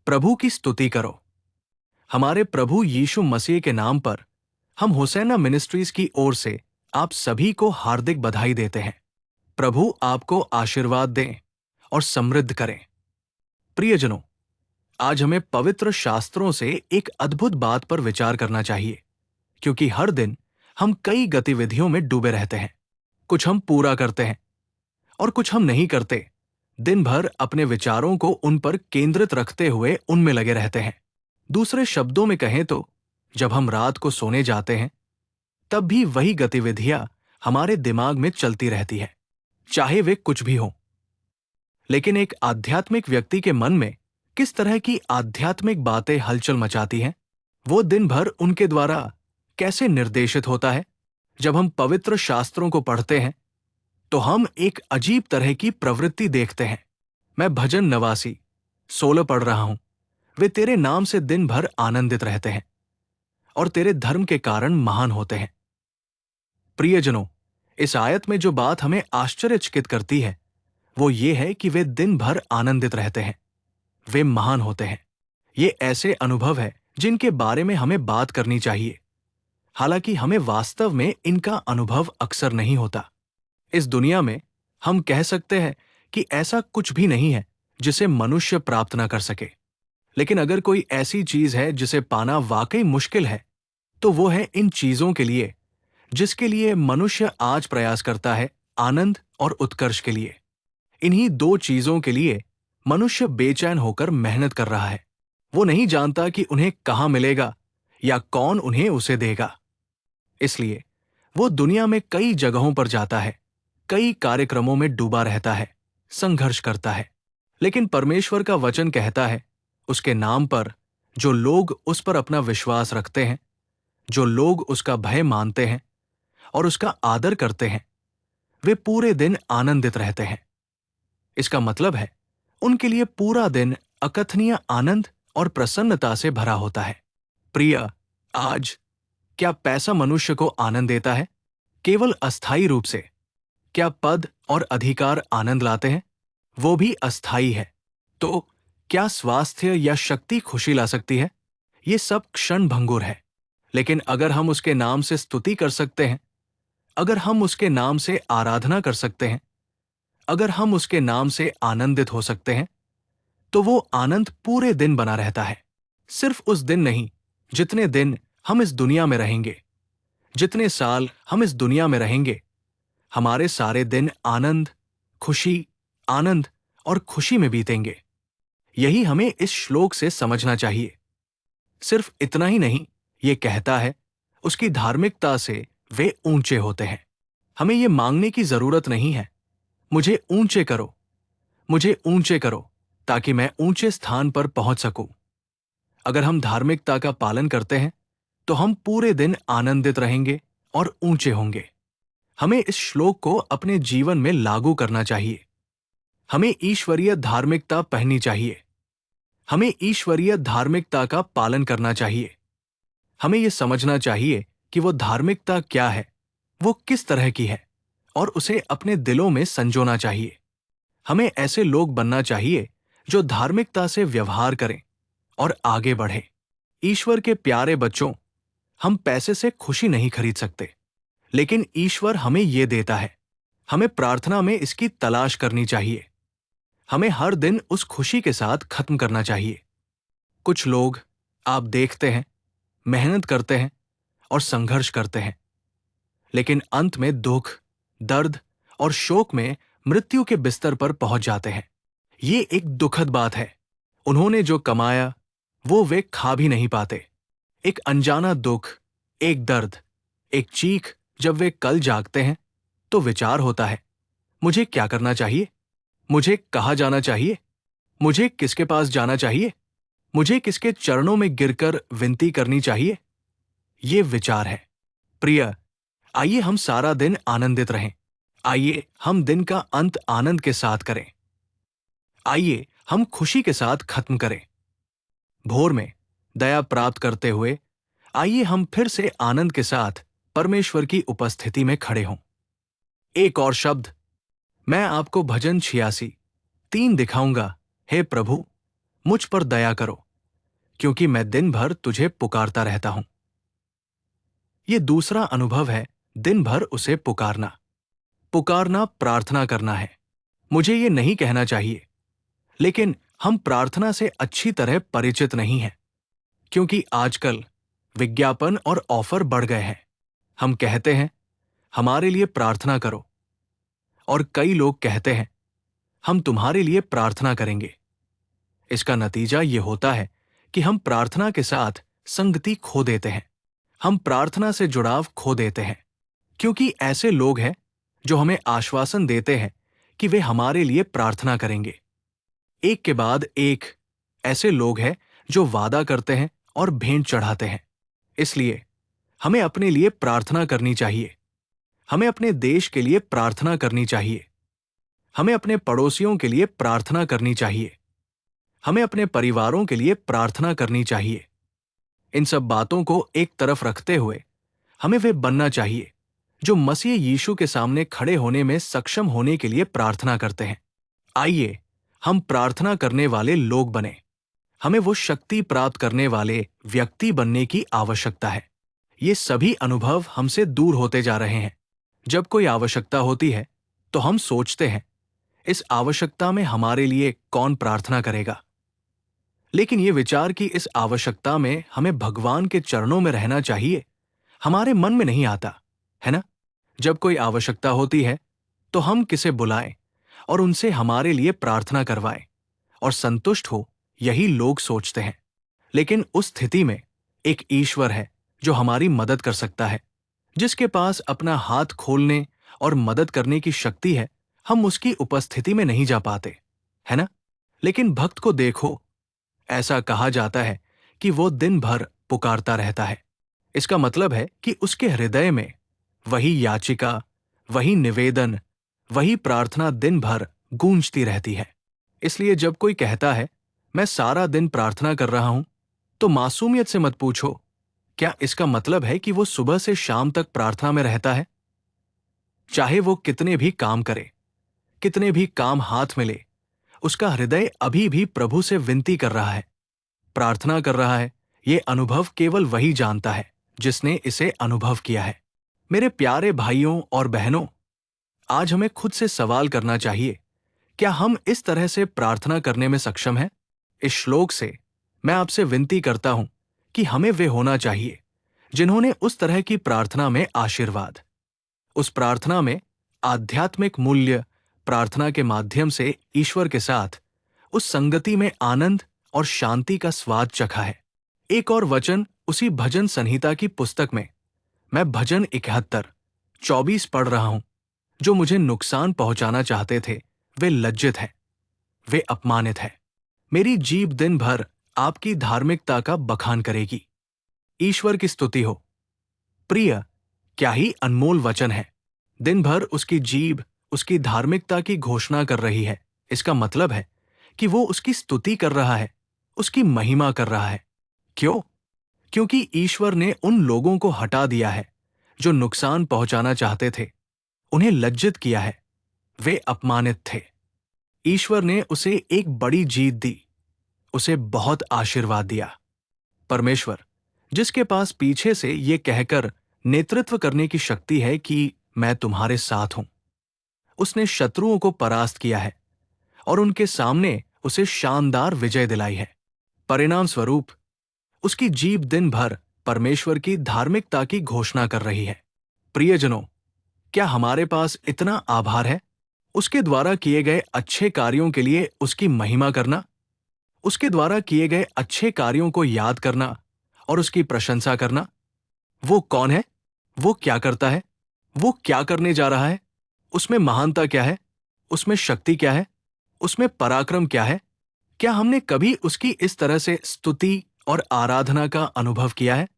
प्रभु की स्तुति करो। हमारे प्रभु यीशु मसीह के नाम पर हम होसैना मिनिस्ट्रीज की ओर से आप सभी को हार्दिक बधाई देते हैं। प्रभु आपको आशीर्वाद दें और समृद्ध करें। प्रियजनों, आज हमें पवित्र शास्त्रों से एक अद्भुत बात पर विचार करना चाहिए, क्योंकि हर दिन हम कई गतिविधियों में डूबे रहते हैं। कुछ हम पूरा करते हैं और कुछ हम नहीं करते। दिन भर अपने विचारों को उन पर केंद्रित रखते हुए उनमें लगे रहते हैं। दूसरे शब्दों में कहें तो जब हम रात को सोने जाते हैं तब भी वही गतिविधियां हमारे दिमाग में चलती रहती है, चाहे वे कुछ भी हों। लेकिन एक आध्यात्मिक व्यक्ति के मन में किस तरह की आध्यात्मिक बातें हलचल मचाती हैं, वो दिन भर उनके द्वारा कैसे निर्देशित होता है। जब हम पवित्र शास्त्रों को पढ़ते हैं तो हम एक अजीब तरह की प्रवृत्ति देखते हैं। मैं भजन नवासी 16 पढ़ रहा हूं। वे तेरे नाम से दिन भर आनंदित रहते हैं और तेरे धर्म के कारण महान होते हैं। प्रियजनों, इस आयत में जो बात हमें आश्चर्यचकित करती है वो ये है कि वे दिन भर आनंदित रहते हैं, वे महान होते हैं। ये ऐसे अनुभव है जिनके बारे में हमें बात करनी चाहिए, हालांकि हमें वास्तव में इनका अनुभव अक्सर नहीं होता। इस दुनिया में हम कह सकते हैं कि ऐसा कुछ भी नहीं है जिसे मनुष्य प्राप्त न कर सके। लेकिन अगर कोई ऐसी चीज है जिसे पाना वाकई मुश्किल है तो वो है इन चीजों के लिए जिसके लिए मनुष्य आज प्रयास करता है, आनंद और उत्कर्ष के लिए। इन्हीं दो चीजों के लिए मनुष्य बेचैन होकर मेहनत कर रहा है। वो नहीं जानता कि उन्हें कहाँ मिलेगा या कौन उन्हें उसे देगा। इसलिए वो दुनिया में कई जगहों पर जाता है, कई कार्यक्रमों में डूबा रहता है, संघर्ष करता है। लेकिन परमेश्वर का वचन कहता है, उसके नाम पर जो लोग उस पर अपना विश्वास रखते हैं, जो लोग उसका भय मानते हैं और उसका आदर करते हैं, वे पूरे दिन आनंदित रहते हैं। इसका मतलब है उनके लिए पूरा दिन अकथनीय आनंद और प्रसन्नता से भरा होता है। प्रिय, आज क्या पैसा मनुष्य को आनंद देता है? केवल अस्थायी रूप से। क्या पद और अधिकार आनंद लाते हैं? वो भी अस्थायी है। तो क्या स्वास्थ्य या शक्ति खुशी ला सकती है? ये सब क्षण भंगुर है। लेकिन अगर हम उसके नाम से स्तुति कर सकते हैं, अगर हम उसके नाम से आराधना कर सकते हैं, अगर हम उसके नाम से आनंदित हो सकते हैं, तो वो आनंद पूरे दिन बना रहता है। सिर्फ उस दिन नहीं, जितने दिन हम इस दुनिया में रहेंगे, जितने साल हम इस दुनिया में रहेंगे, हमारे सारे दिन आनंद, खुशी, आनंद और खुशी में बीतेंगे। यही हमें इस श्लोक से समझना चाहिए। सिर्फ इतना ही नहीं, ये कहता है उसकी धार्मिकता से वे ऊंचे होते हैं। हमें ये मांगने की जरूरत नहीं है, मुझे ऊंचे करो, मुझे ऊंचे करो, ताकि मैं ऊंचे स्थान पर पहुंच सकूं। अगर हम धार्मिकता का पालन करते हैं तो हम पूरे दिन आनंदित रहेंगे और ऊंचे होंगे। हमें इस श्लोक को अपने जीवन में लागू करना चाहिए। हमें ईश्वरीय धार्मिकता पहननी चाहिए। हमें ईश्वरीय धार्मिकता का पालन करना चाहिए। हमें यह समझना चाहिए कि वो धार्मिकता क्या है, वो किस तरह की है, और उसे अपने दिलों में संजोना चाहिए। हमें ऐसे लोग बनना चाहिए जो धार्मिकता से व्यवहार करें और आगे बढ़े। ईश्वर के प्यारे बच्चों, हम पैसे से खुशी नहीं खरीद सकते, लेकिन ईश्वर हमें ये देता है। हमें प्रार्थना में इसकी तलाश करनी चाहिए। हमें हर दिन उस खुशी के साथ खत्म करना चाहिए। कुछ लोग, आप देखते हैं, मेहनत करते हैं और संघर्ष करते हैं, लेकिन अंत में दुख, दर्द और शोक में मृत्यु के बिस्तर पर पहुंच जाते हैं। ये एक दुखद बात है। उन्होंने जो कमाया वो वे खा भी नहीं पाते। एक अनजाना दुख, एक दर्द, एक चीख। जब वे कल जागते हैं तो विचार होता है, मुझे क्या करना चाहिए? मुझे कहाँ जाना चाहिए? मुझे किसके पास जाना चाहिए? मुझे किसके चरणों में गिरकर विनती करनी चाहिए? ये विचार है। प्रिय, आइए हम सारा दिन आनंदित रहें। आइए हम दिन का अंत आनंद के साथ करें। आइए हम खुशी के साथ खत्म करें। भोर में दया प्राप्त करते हुए आइए हम फिर से आनंद के साथ परमेश्वर की उपस्थिति में खड़े हों। एक और शब्द, मैं आपको भजन 86:3 दिखाऊंगा। हे प्रभु, मुझ पर दया करो, क्योंकि मैं दिन भर तुझे पुकारता रहता हूं। ये दूसरा अनुभव है, दिन भर उसे पुकारना। पुकारना प्रार्थना करना है। मुझे ये नहीं कहना चाहिए, लेकिन हम प्रार्थना से अच्छी तरह परिचित नहीं हैं, क्योंकि आजकल विज्ञापन और ऑफर बढ़ गए हैं। हम कहते हैं, हमारे लिए प्रार्थना करो, और कई लोग कहते हैं, हम तुम्हारे लिए प्रार्थना करेंगे। इसका नतीजा ये होता है कि हम प्रार्थना के साथ संगति खो देते हैं। हम प्रार्थना से जुड़ाव खो देते हैं, क्योंकि ऐसे लोग हैं जो हमें आश्वासन देते हैं कि वे हमारे लिए प्रार्थना करेंगे। एक के बाद एक ऐसे लोग हैं जो वादा करते हैं और भेंट चढ़ाते हैं। इसलिए हमें अपने लिए प्रार्थना करनी चाहिए। हमें अपने देश के लिए प्रार्थना करनी चाहिए। हमें अपने पड़ोसियों के लिए प्रार्थना करनी चाहिए। हमें अपने परिवारों के लिए प्रार्थना करनी चाहिए। इन सब बातों को एक तरफ रखते हुए हमें वे बनना चाहिए जो मसीह यीशु के सामने खड़े होने में सक्षम होने के लिए प्रार्थना करते हैं। आइए हम प्रार्थना करने वाले लोग बने। हमें वो शक्ति प्राप्त करने वाले व्यक्ति बनने की आवश्यकता है। ये सभी अनुभव हमसे दूर होते जा रहे हैं। जब कोई आवश्यकता होती है तो हम सोचते हैं, इस आवश्यकता में हमारे लिए कौन प्रार्थना करेगा? लेकिन ये विचार कि इस आवश्यकता में हमें भगवान के चरणों में रहना चाहिए, हमारे मन में नहीं आता, है ना? जब कोई आवश्यकता होती है तो हम किसे बुलाएं और उनसे हमारे लिए प्रार्थना करवाएं और संतुष्ट हो, यही लोग सोचते हैं। लेकिन उस स्थिति में एक ईश्वर है जो हमारी मदद कर सकता है, जिसके पास अपना हाथ खोलने और मदद करने की शक्ति है। हम उसकी उपस्थिति में नहीं जा पाते, है ना? लेकिन भक्त को देखो, ऐसा कहा जाता है कि वो दिन भर पुकारता रहता है। इसका मतलब है कि उसके हृदय में वही याचिका, वही निवेदन, वही प्रार्थना दिन भर गूंजती रहती है। इसलिए जब कोई कहता है, मैं सारा दिन प्रार्थना कर रहा हूं, तो मासूमियत से मत पूछो, क्या इसका मतलब है कि वो सुबह से शाम तक प्रार्थना में रहता है? चाहे वो कितने भी काम करे, कितने भी काम हाथ में ले, उसका हृदय अभी भी प्रभु से विनती कर रहा है, प्रार्थना कर रहा है। ये अनुभव केवल वही जानता है जिसने इसे अनुभव किया है। मेरे प्यारे भाइयों और बहनों, आज हमें खुद से सवाल करना चाहिए, क्या हम इस तरह से प्रार्थना करने में सक्षम हैं? इस श्लोक से मैं आपसे विनती करता हूं कि हमें वे होना चाहिए जिन्होंने उस तरह की प्रार्थना में आशीर्वाद, उस प्रार्थना में आध्यात्मिक मूल्य, प्रार्थना के माध्यम से ईश्वर के साथ उस संगति में आनंद और शांति का स्वाद चखा है। एक और वचन उसी भजन संहिता की पुस्तक में, मैं भजन 71:24 पढ़ रहा हूं। जो मुझे नुकसान पहुंचाना चाहते थे वे लज्जित हैं, वे अपमानित हैं। मेरी जीभ दिन भर आपकी धार्मिकता का बखान करेगी। ईश्वर की स्तुति हो। प्रिय, क्या ही अनमोल वचन है। दिन भर उसकी जीभ उसकी धार्मिकता की घोषणा कर रही है। इसका मतलब है कि वो उसकी स्तुति कर रहा है, उसकी महिमा कर रहा है। क्यों? क्योंकि ईश्वर ने उन लोगों को हटा दिया है जो नुकसान पहुंचाना चाहते थे। उन्हें लज्जित किया है, वे अपमानित थे। ईश्वर ने उसे एक बड़ी जीत दी, उसे बहुत आशीर्वाद दिया। परमेश्वर, जिसके पास पीछे से ये कहकर नेतृत्व करने की शक्ति है कि मैं तुम्हारे साथ हूं, उसने शत्रुओं को परास्त किया है और उनके सामने उसे शानदार विजय दिलाई है। परिणाम स्वरूप उसकी जीभ दिन भर परमेश्वर की धार्मिकता की घोषणा कर रही है। प्रियजनों, क्या हमारे पास इतना आभार है? उसके द्वारा किए गए अच्छे कार्यों के लिए उसकी महिमा करना, उसके द्वारा किए गए अच्छे कार्यों को याद करना और उसकी प्रशंसा करना। वो कौन है? वो क्या करता है? वो क्या करने जा रहा है? उसमें महानता क्या है? उसमें शक्ति क्या है? उसमें पराक्रम क्या है? क्या हमने कभी उसकी इस तरह से स्तुति और आराधना का अनुभव किया है?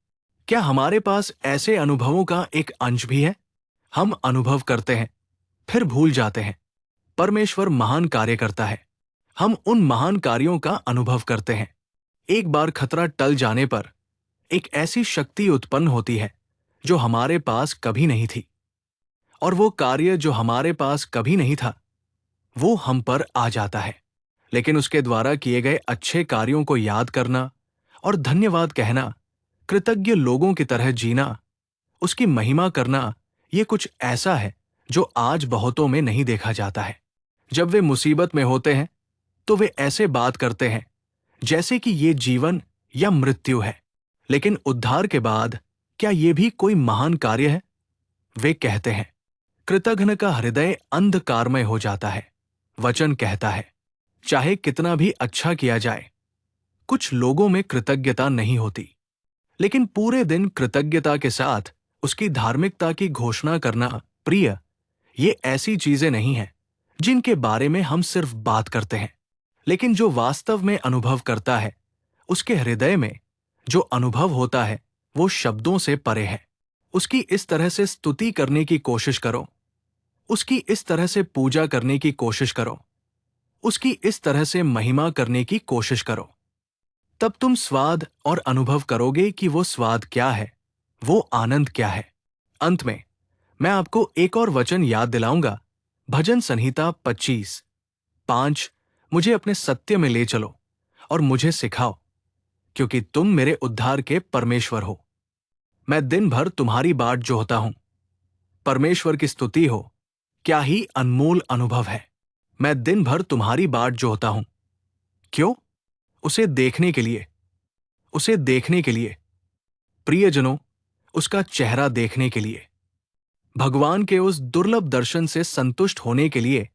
क्या हमारे पास ऐसे अनुभवों का एक अंश भी है? हम अनुभव करते हैं, फिर भूल जाते हैं। परमेश्वर महान कार्य करता है, हम उन महान कार्यों का अनुभव करते हैं। एक बार खतरा टल जाने पर एक ऐसी शक्ति उत्पन्न होती है जो हमारे पास कभी नहीं थी, और वो कार्य जो हमारे पास कभी नहीं था, वो हम पर आ जाता है। लेकिन उसके द्वारा किए गए अच्छे कार्यों को याद करना और धन्यवाद कहना, कृतज्ञ लोगों की तरह जीना, उसकी महिमा करना, ये कुछ ऐसा है जो आज बहुतों में नहीं देखा जाता है। जब वे मुसीबत में होते हैं तो वे ऐसे बात करते हैं जैसे कि ये जीवन या मृत्यु है। लेकिन उद्धार के बाद क्या ये भी कोई महान कार्य है? वे कहते हैं, कृतघ्न का हृदय अंधकारमय हो जाता है। वचन कहता है, चाहे कितना भी अच्छा किया जाए, कुछ लोगों में कृतज्ञता नहीं होती। लेकिन पूरे दिन कृतज्ञता के साथ उसकी धार्मिकता की घोषणा करना, प्रिय, ये ऐसी चीजें नहीं हैं जिनके बारे में हम सिर्फ बात करते हैं। लेकिन जो वास्तव में अनुभव करता है, उसके हृदय में जो अनुभव होता है वो शब्दों से परे है। उसकी इस तरह से स्तुति करने की कोशिश करो, उसकी इस तरह से पूजा करने की कोशिश करो, उसकी इस तरह से महिमा करने की कोशिश करो। तब तुम स्वाद और अनुभव करोगे कि वो स्वाद क्या है, वो आनंद क्या है। अंत में मैं आपको एक और वचन याद दिलाऊंगा, भजन संहिता 25:5, मुझे अपने सत्य में ले चलो और मुझे सिखाओ, क्योंकि तुम मेरे उद्धार के परमेश्वर हो। मैं दिन भर तुम्हारी बाट जोहता हूं। परमेश्वर की स्तुति हो, क्या ही अनमोल अनुभव है। मैं दिन भर तुम्हारी बाट जोहता हूं। क्यों? उसे देखने के लिए, उसे देखने के लिए, प्रियजनों, उसका चेहरा देखने के लिए, भगवान के उस दुर्लभ दर्शन से संतुष्ट होने के लिए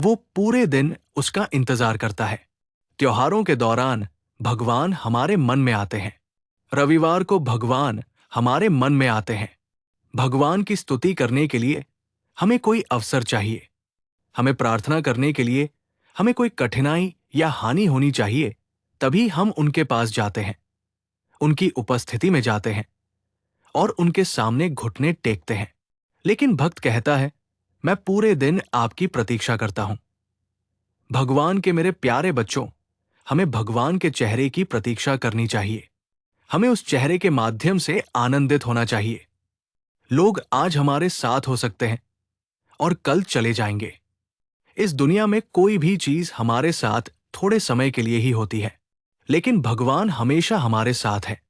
वो पूरे दिन उसका इंतजार करता है। त्योहारों के दौरान भगवान हमारे मन में आते हैं। रविवार को भगवान हमारे मन में आते हैं। भगवान की स्तुति करने के लिए हमें कोई अवसर चाहिए। हमें प्रार्थना करने के लिए हमें कोई कठिनाई या हानि होनी चाहिए, तभी हम उनके पास जाते हैं, उनकी उपस्थिति में जाते हैं और उनके सामने घुटने टेकते हैं। लेकिन भक्त कहता है, मैं पूरे दिन आपकी प्रतीक्षा करता हूं। भगवान के मेरे प्यारे बच्चों, हमें भगवान के चेहरे की प्रतीक्षा करनी चाहिए। हमें उस चेहरे के माध्यम से आनंदित होना चाहिए। लोग आज हमारे साथ हो सकते हैं और कल चले जाएंगे। इस दुनिया में कोई भी चीज हमारे साथ थोड़े समय के लिए ही होती है, लेकिन भगवान हमेशा हमारे साथ है।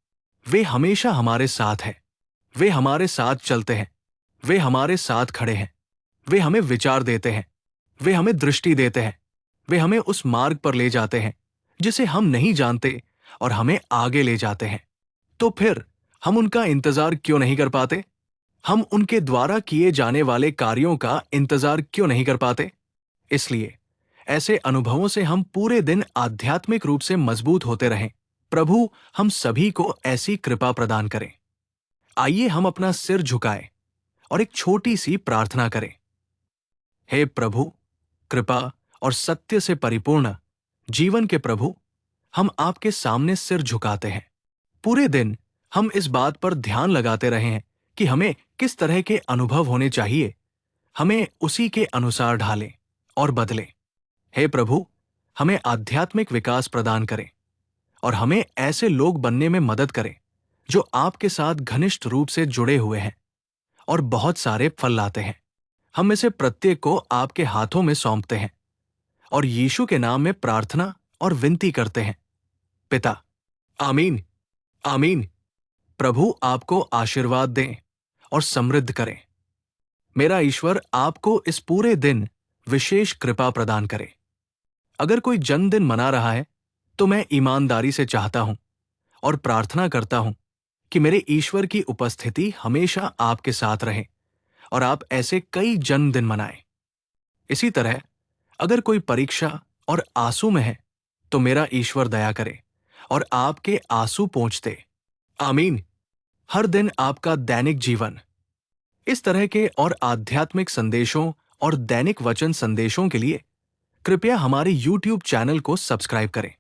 वे हमेशा हमारे साथ हैं। वे हमारे साथ चलते हैं। वे हमारे साथ खड़े हैं। वे हमें विचार देते हैं। वे हमें दृष्टि देते हैं। वे हमें उस मार्ग पर ले जाते हैं जिसे हम नहीं जानते और हमें आगे ले जाते हैं। तो फिर हम उनका इंतजार क्यों नहीं कर पाते? हम उनके द्वारा किए जाने वाले कार्यों का इंतजार क्यों नहीं कर पाते? इसलिए ऐसे अनुभवों से हम पूरे दिन आध्यात्मिक रूप से मजबूत होते रहें। प्रभु हम सभी को ऐसी कृपा प्रदान करें। आइए हम अपना सिर झुकाएं और एक छोटी सी प्रार्थना करें। हे प्रभु, कृपा और सत्य से परिपूर्ण जीवन के प्रभु, हम आपके सामने सिर झुकाते हैं। पूरे दिन हम इस बात पर ध्यान लगाते रहे हैं कि हमें किस तरह के अनुभव होने चाहिए। हमें उसी के अनुसार ढालें और बदलें। हे प्रभु, हमें आध्यात्मिक विकास प्रदान करें और हमें ऐसे लोग बनने में मदद करें जो आपके साथ घनिष्ठ रूप से जुड़े हुए हैं और बहुत सारे फल लाते हैं। हम में से प्रत्येक को आपके हाथों में सौंपते हैं और यीशु के नाम में प्रार्थना और विनती करते हैं, पिता। आमीन। आमीन। प्रभु आपको आशीर्वाद दें और समृद्ध करें। मेरा ईश्वर आपको इस पूरे दिन विशेष कृपा प्रदान करे। अगर कोई जन्मदिन मना रहा है तो मैं ईमानदारी से चाहता हूं और प्रार्थना करता हूं कि मेरे ईश्वर की उपस्थिति हमेशा आपके साथ रहे और आप ऐसे कई जन्मदिन मनाएं। इसी तरह अगर कोई परीक्षा और आंसू में है तो मेरा ईश्वर दया करे और आपके आंसू पोंछ दे। आमीन। हर दिन आपका दैनिक जीवन। इस तरह के और आध्यात्मिक संदेशों और दैनिक वचन संदेशों के लिए कृपया हमारे YouTube चैनल को सब्सक्राइब करें।